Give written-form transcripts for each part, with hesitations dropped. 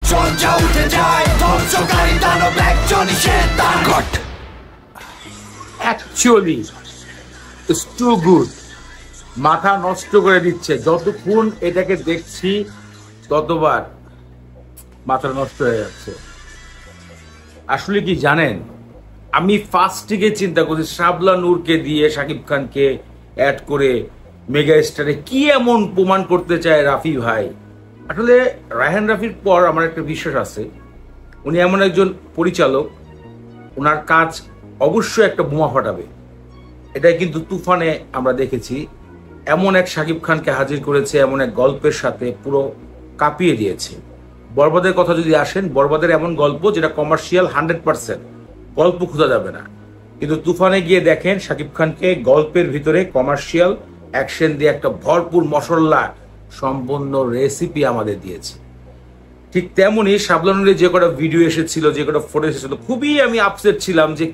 ঝঞ্ঝা উঠে যায়, ধ্বংসকারী দানব একজনই শয়তান। God, actually it's too good. মাথা নষ্ট করে দিচ্ছে, যতক্ষণ এটাকে দেখছি ততবার মাথা নষ্ট হয়ে যাচ্ছে। আসলে কি জানেন, আমি ফার্স্ট থেকে চিন্তা করছি শাবলা নূরকে দিয়ে শাকিব খানকে অ্যাড করে মেগা স্টারে কি এমন প্রমাণ করতে চায় রাফি ভাই। আসলে রায়হান রাফির পর আমার একটা বিশ্বাস আছে, উনি এমন একজন পরিচালক, ওনার কাজ অবশ্যই একটা বোমা ফাটাবে। এটাই কিন্তু তুফানে আমরা দেখেছি, এমন এক শাকিব খানকে হাজির করেছে, এমন এক গল্পের সাথে পুরো কাঁপিয়ে দিয়েছে। বরবাদের কথা যদি আসেন, বরবাদের এমন গল্প যেটা কমার্শিয়াল 100%, গল্প খোঁজা যাবে না, কিন্তু তুফানে গিয়ে দেখেন শাকিব খানকে গল্পের ভিতরে কমার্শিয়াল অ্যাকশন দিয়ে একটা ভরপুর মশলা সম্পন্ন রেসিপি আমাদের দিয়েছে। ঠিক তেমনই শাবলা নূরের যে কটা ভিডিও এসেছিল, যে কটা ফটো এসেছিল, খুবই আমি আপসেট ছিলাম যে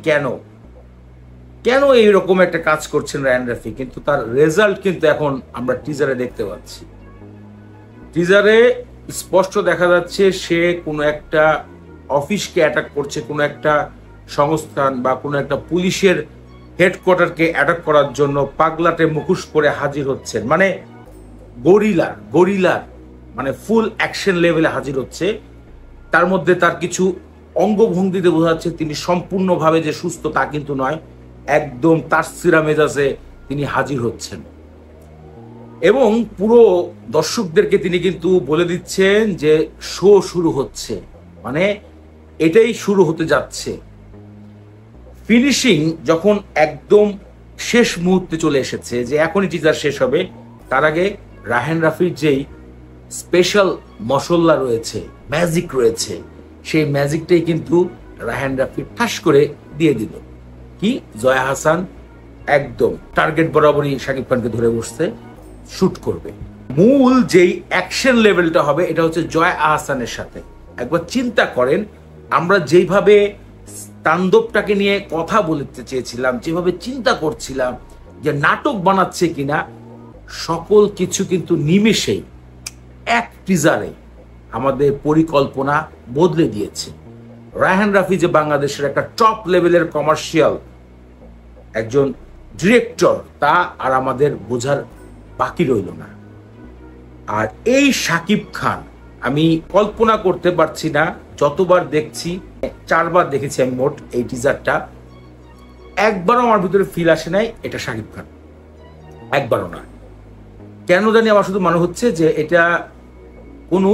কেন এইরকম একটা কাজ করছেন রায়হান রাফি। কিন্তু তার রেজাল্ট কিন্তু এখন আমরা টিজারে দেখতে পাচ্ছি। টিজারে স্পষ্ট দেখা যাচ্ছে সে কোনো একটা অফিসকে অ্যাটাক করছে, কোনো একটা সংস্থান বা কোনো একটা পুলিশের হেডকোয়ার্টারকে অ্যাটাক করার জন্য পাগলাটে মুখোশ পরে হাজির হচ্ছেন। মানে গরিলার মানে ফুল অ্যাকশন লেভেলে হাজির হচ্ছে। তার মধ্যে তার কিছু অঙ্গভঙ্গিতে বোঝা যাচ্ছে তিনি সম্পূর্ণভাবে যে সুস্থ তা কিন্তু নয়, একদম তাসসিরা মেজাজে তিনি হাজির হচ্ছেন। এবং পুরো দর্শকদেরকে তিনি কিন্তু বলে দিচ্ছেন যে শো শুরু হচ্ছে, মানে এটাই শুরু হতে যাচ্ছে। ফিনিশিং যখন একদম শেষ মুহূর্তে চলে এসেছে যে এখনই টিজার শেষ হবে, তার আগে রায়হান রাফির যেই স্পেশাল মশলা রয়েছে, ম্যাজিক রয়েছে, সেই ম্যাজিকটাই কিন্তু রায়হান রাফি ঠাস করে দিয়ে দিল। কি জয়া আহসান একদম টার্গেট বরাবরই শাকিব খানকে ধরে বসছে, শুট করবে। মূল যেই অ্যাকশন লেভেলটা হবে এটা হচ্ছে জয়া আহসানের সাথে। একবার চিন্তা করেন, আমরা যেইভাবে তাণ্ডবটাকে নিয়ে কথা বলতে চেয়েছিলাম, যেভাবে চিন্তা করছিলাম যে নাটক বানাচ্ছে কিনা, সকল কিছু কিন্তু নিমেষেই এক টিজারে আমাদের পরিকল্পনা বদলে দিয়েছে। রায়হান রাফি যে বাংলাদেশের একটা টপ লেভেলের কমার্শিয়াল একজন ডিরেক্টর, তা আর আমাদের বোঝার বাকি রইল না। আর এই শাকিব খান, আমি কল্পনা করতে পারছি না, যতবার দেখছি, 4 বার দেখেছি আমি মোট এই টিজারটা, একবারও আমার ভিতরে ফিল আসে নাই এটা শাকিব খান, একবারও না। কেন জানি আমার শুধু মনে হচ্ছে যে এটা কোনো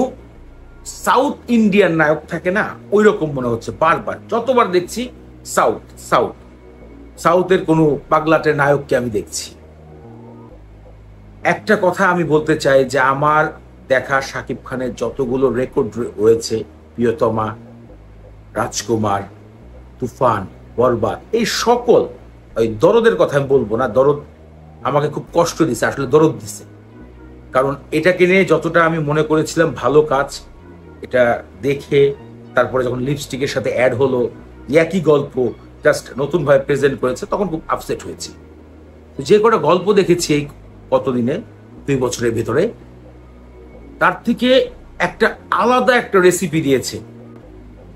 সাউথ ইন্ডিয়ান নায়ক থাকে না, ওই রকম মনে হচ্ছে। বারবার যতবার দেখছি সাউথের কোনো পাগলাটের নায়ককে আমি দেখছি। একটা কথা আমি বলতে চাই যে আমার দেখা শাকিব খানের যতগুলো রেকর্ড রয়েছে, প্রিয়তমা, রাজকুমার, তুফান, বরবাদ, এই সকল, ওই দরদের কথা আমি বলবো না, দরদ আমাকে খুব কষ্ট দিছে, আসলে দরদ দিছে। কারণ এটাকে নিয়ে যতটা আমি মনে করেছিলাম ভালো কাজ, এটা দেখে তারপরে যখন লিপস্টিকের সাথে অ্যাড হলো, একই গল্প জাস্ট নতুন ভাবে প্রেজেন্ট করেছে, তখন খুব আপসেট হয়েছি। যে কটা গল্প দেখেছি এই কতদিনে, 2 বছরের ভেতরে, তার থেকে একটা আলাদা একটা রেসিপি দিয়েছে।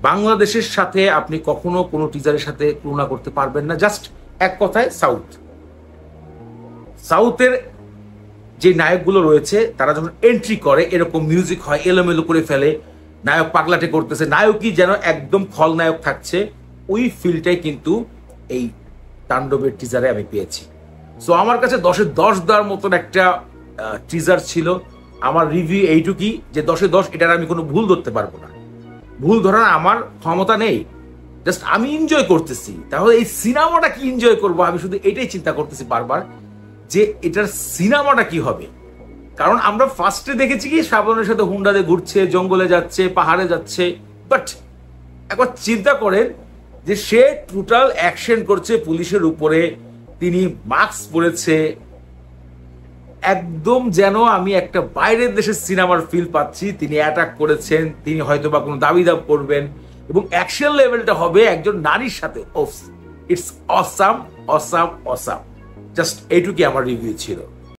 বাংলাদেশের সাথে আপনি কখনো কোনো টিজারের সাথে তুলনা করতে পারবেন না। জাস্ট এক কথায় সাউথের যে নায়কগুলো রয়েছে তারা যখন এন্ট্রি করে এরকম মিউজিক হয়, এলোমেলো করে ফেলে, নায়ক পাগলাটে করতেছে, নায়কই যেন একদম খলনায়ক থাকছে, ওই ফিলটাই কিন্তু এই তাণ্ডবের টিজারে আমি পেয়েছি। সো আমার কাছে 10-এ 10 দেওয়ার মতন একটা টিজার ছিল। আমার রিভিউ এইটুকুই যে 10-এ 10, এটার আমি কোনো ভুল ধরতে পারবো না, ভুল ধরার আমার ক্ষমতা নেই। জাস্ট আমি এনজয় করতেছি। তাহলে এই সিনেমাটা কি এনজয় করবো, আমি শুধু এটাই চিন্তা করতেছি বারবার যে এটার সিনেমাটা কি হবে। কারণ আমরা ফার্স্টে দেখেছি কি শ্রাবণের সাথে হুন্ডাতে ঘুরছে, জঙ্গলে যাচ্ছে, পাহাড়ে যাচ্ছে, বাট একবার চিন্তা করেন যে সে টোটাল অ্যাকশন করছে পুলিশের উপরে, তিনি মাস্ক পরেছে, একদম যেন আমি একটা বাইরের দেশের সিনেমার ফিল পাচ্ছি। তিনি অ্যাটাক করেছেন, তিনি হয়তো বা কোনো দাবিদাব করবেন, এবং অ্যাকশন লেভেলটা হবে একজন নারীর সাথে। It's awesome. জাস্ট এইটুকুই আমার রিভিউ ছিল।